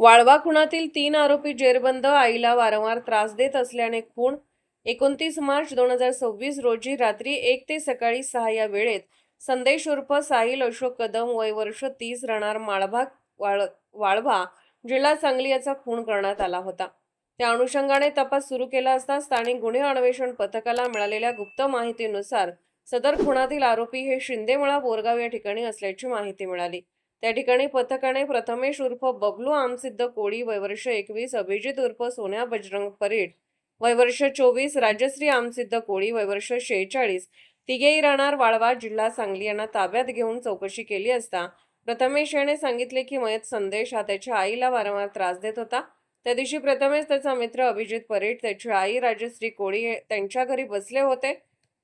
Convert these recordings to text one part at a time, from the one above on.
वाळवा खुनातील 3 आरोपी जेरबंद, आईला वारंवार त्रास देत असल्याने खून. 29 मार्च 2026 रोजी रात्री 1 ते सकाळी 6 या वेळेत संदेश उर्फ साहिल अशोक कदम, वय वर्ष 30, राहणार माळभाग, वाळवा, जिल्हा सांगली याचा खून करण्यात आला होता. त्या अनुषंगाने तपास सुरू केला असता स्थानिक गुन्हे अन्वेषण पथकाला मिळालेल्या गुप्त माहितीनुसार सदर खुनातील आरोपी हे शिंदेमळा, बोरगाव या ठिकाणी असल्याची माहिती मिळाली. त्या ठिकाणी पथकाने प्रथमेश उर्फ बबलू आमसिद्ध कोळी, वय वर्ष 21, अभिजित उर्फ सोन्या बजरंग परीट, वय वर्ष 24, राजश्री आमसिद्ध कोळी, वय वर्ष 46, तिघेही राहणार वाळवा, जिल्हा सांगली यांना ताब्यात घेऊन चौकशी केली असता प्रथमेश याने सांगितले की मयत संदेश हा त्याच्या आईला वारंवार त्रास देत होता. त्या दिवशी प्रथमेश, त्याचा मित्र अभिजित परीट, त्याची आई राजश्री कोळी त्यांच्या घरी बसले होते.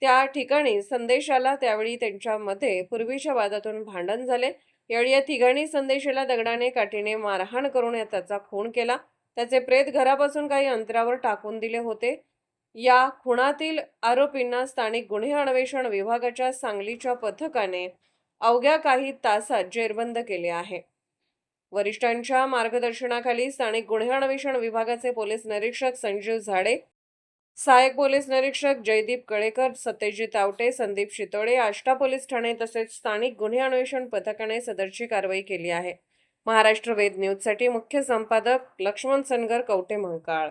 त्या ठिकाणी संदेशाला त्यावेळी त्यांच्यामध्ये पूर्वीच्या वादातून भांडण झाले. यावेळी या तिघांनी संदेशाला दगडाने, काठीने मारहाण करून त्याचा खून केला. त्याचे प्रेत घरापासून काही अंतरावर टाकून दिले होते. या खुनातील आरोपींना स्थानिक गुन्हे अन्वेषण विभागाच्या सांगलीच्या पथकाने अवघ्या काही तासात जेरबंद केले आहे. वरिष्ठांच्या मार्गदर्शनाखाली स्थानिक गुन्हे अन्वेषण विभागाचे पोलीस निरीक्षक संजीव झाडे, सहाय्यक पोलीस निरीक्षक जयदीप कळेकर, सत्यजित आवटे, संदीप शितोळे, आष्टा पोलीस ठाणे तसेच स्थानिक गुन्हे अन्वेषण पथकाने सदरची कारवाई केली आहे. महाराष्ट्र वेद न्यूजसाठी मुख्य संपादक लक्ष्मण सनगर, कवठे, महांकाळ.